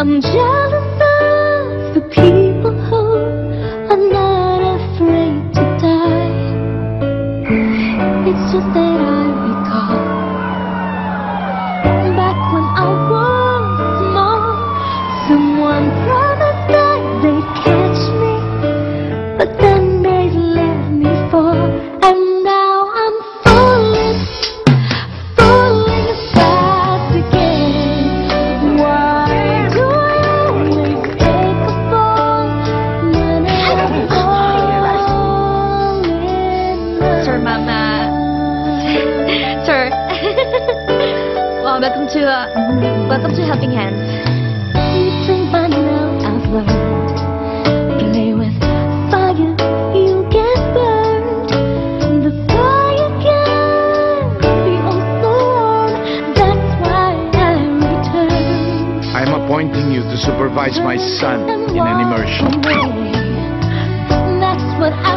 I'm jealous of the people who are not afraid to die. It's just that I recall back when I was small, someone promised that they'd catch me, but then they let me fall, and now I'm falling fast again. Why do I always take a fall when I'm falling? Sir, Mama. Sir. Well, welcome to Helping Hands. You think by now I've learned, play with fire, you get burned. The fire can be oh so warm, that's why I return. I'm appointing you to supervise my son in an immersion. That's what I